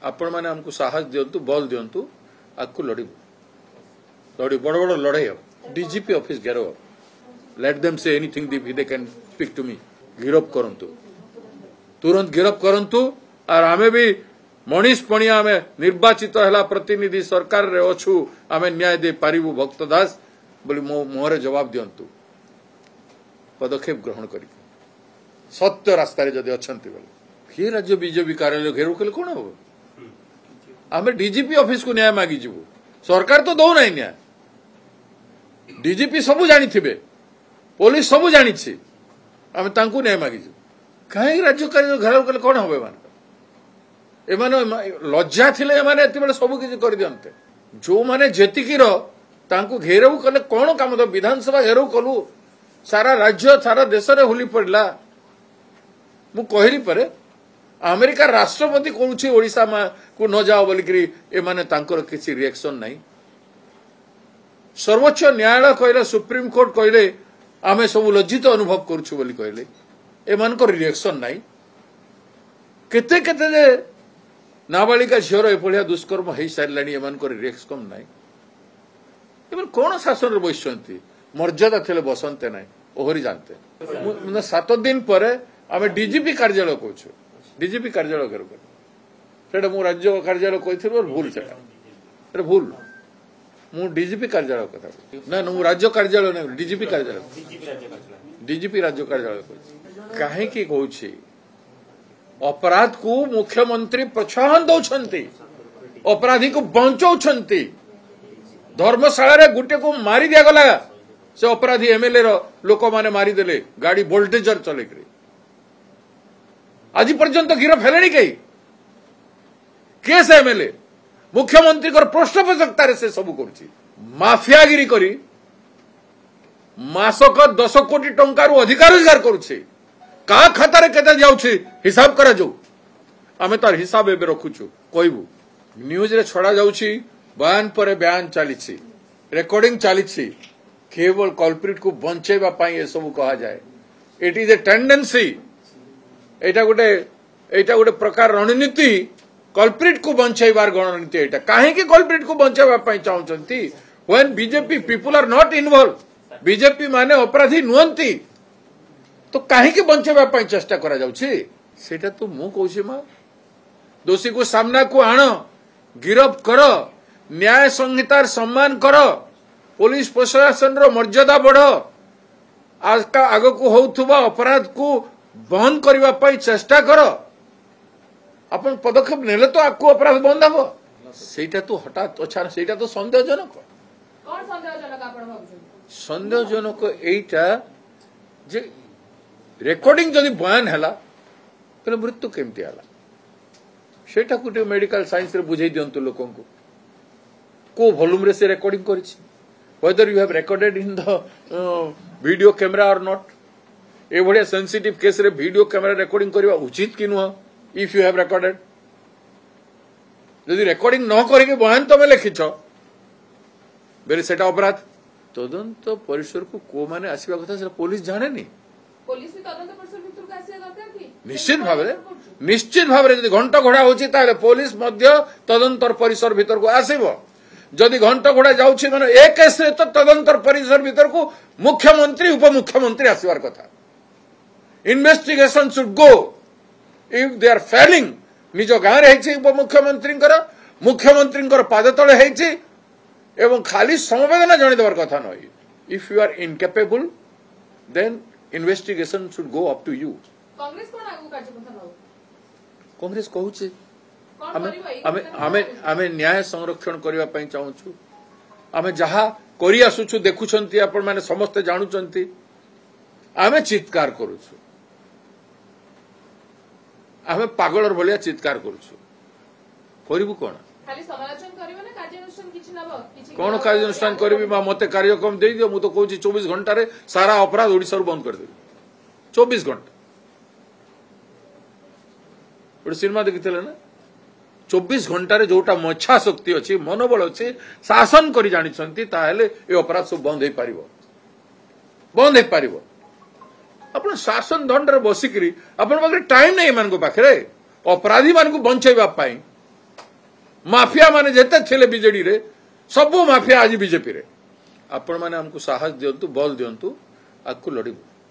आपण मैंने हमको साहस दिंतु बल दिंतु आपको लड़ बड़ बड़ लड़ाई हम डीजीपी ऑफिस घेर let them say anything they can speak to me गिरफ करंतु तुरंत गिरफ करंतु और आमे भी मनीष पणिया आमे निर्वाचित है प्रतिनिधि सरकार रे अच्छु आमे न्याय दे पारिबु भक्त दास बोली मो मुहरे जवाब दिंतु पदक्षेप ग्रहण कर सत्य रास्तार जदि अच्छा किए राज्य बीजेपी कार्यालय घेरू कले कौन हम आम डीजीपी ऑफिस को न्याय मागी जीवु सरकार तो दौ ना न्याय डीजीपी सबू जानी पुलिस सबू जानी आम तांकु न्याय मागी जीवु कहीं राज्य कार्यालय घेराव कले कौन हम एमाने लज्जा थिले एमाने एतिबेले सब किछि कर दियन्ते जो माने जेतिकीर तांकु घेराव कले कौन काम तो विधानसभा घेराव कलु सारा राज्य सारा देश रे हुली पड़ला मु कहली परे अमेरिका राष्ट्रपति कहूँ ओडिशा को न जाओ बोलिकी एमाने तांकर किसी रिएक्शन नहीं सर्वोच्च न्यायालय कहले सुप्रीम कोर्ट कहले आमे सब लज्जित अनुभव करूछु बोली कहले एमानकर रिएक्शन नहीं केते केते नाबालिका झीर एभलिया दुष्कर्म हो सारे एमानकर रिएक्शन नहीं एमन कौन शासन बसंती मर्यादा थे बसंते ना ओहरी जानते 7 दिन पर आम डीजीपी कार्यालय कहूँ डीजीपी कार्यालय घेर कर मु राज्य कार्यालय कही भूल से भूल मु डीजीपी कार्यालय कथा ना मु राज्य कार्यालय ना डीजीपी कार्यालय डीजीपी राज्य कार्यालय कहीं कहूँ अपराध को मुख्यमंत्री प्रोत्साहन दौरान अपराधी को बंचाउछंती धर्मशाला गुटे को मारी दिगला से अपराधी एमएलए लोक माने मारिदेले गाड़ी वोल्टेजर चलेक आज पर्यंत गिरफ है कई केस एमएलए मुख्यमंत्री पृष्ठपोषकतार से सब कर माफियागिरी करी मासक 10 कोटी टंका अधिक रोजगार करुछे का खातार केते जाउछि हिसाब करा जाऊ आमे तार हिसाब एबे रखुछु कहबू न्यूज रे छड़ा जाउछि बयान पर बयान चली रेकर्डिंग चली केवल कल्प्रिट को बंचेबा पाई ए सब कहा जाए इट इज ए टेंडेंसी एटा गोटे प्रकार रणनीति कल्प्रिट को बंचेबार रणनीति एटा काहे कि कल्प्रिट को बंचेबा पाई चाहउचंती when BJP people are not involve BJP माने अपराधी नुहंती तो काहे कि बंचेबा पाई चेष्टा करा जाउछि सेटा तो मु कहूछि मा दोषी को सामना को आण गिरफ कर न्याय संहितार सम्मान कर पुलिस प्रशासन रो मर्यादा बढ़ आग को होउथुबा अपराध को बंद करबा पाई चेष्टा कर अपन पदक्षेप नेले तो आपको अपराध बंद हबो सेटा तो हठात अच्छा सेटा तो संदेहजनक कोन संदेहजनक आपण भाबुछन संदेहजनक एटा जे रेकॉर्डिंग जदि बयान हला तले मृत्यु केमती हला सेटा को मेडिकल साइंस रे बुझाई दियंतु लोकन को वॉल्यूम रे से recording करिछि whether you have recorded in the video camera or not ए भलिया सेंसिटिव केस रे वीडियो कैमरा रेकॉर्डिंग करबा उचित कि नुह इफ यू हैव रिकॉर्डेड यदि रेकॉर्डिंग न करके बयान तमे लिखिछ बेरे सेटा अपराध तदंत परिसर को माने आसीबा कथा से पुलिस जाने नी पुलिस भी तदंत परिसर भितर को आसीबा दरकार कि निश्चित भाव रे यदि घंटा घोड़ा होची ताले पुलिस मध्य तदंतर परिसर भितर को आसीबो जदि घंटा घोड़ा जाउछि माने एक केस रे तो तदंतर परिसर भितर को मुख्यमंत्री उपमुख्यमंत्री आसीबार कथा investigation should go if they are failing निज गाँव रे मुख्यमंत्री पाद तले हेछि एवं खाली समवेदना जणि देबार कथा नय if you are incapable then investigation should go up to you Congress कोन आगु कार्यपन्था नौ कांग्रेस कहूछि आमे न्याय संरक्षण करबा पई चाहूछु आमे जहा करि आसुछु देखुछंती आपण माने समस्त जानुचंती आमे चित्कार करूछु आमे पागलर भलिया चित्कार करूछु करिबु कोन खाली समालोचना करिबे ना कार्यानुष्ठान किछि नबो किछि कोन कार्यानुष्ठान करबी मा मते कार्यक्रम देई दियो मु तो कहूछि 24 घंटा रे सारा अपराध ओडिसा रो बंद कर देबी 24 घंटा ओड सिनेमा देखितले ना 24 घंटा रे जोटा मच्छा शक्ति अछि मनोबल अछि शासन करि जानिछंती ताहेले ए अपराध सब बंद हे पारिबो अपन शासन दंड रे बसिकरी अपन पाखरे टाइम नै मान को पाखरे अपराधी मान को बंचैबा पाई माफिया माने जेते थिले बीजेडी रे सब माफिया आज बीजेपी रे आपण माने हमको साहस दियंतु बल दियंतु आकु लड़िबु।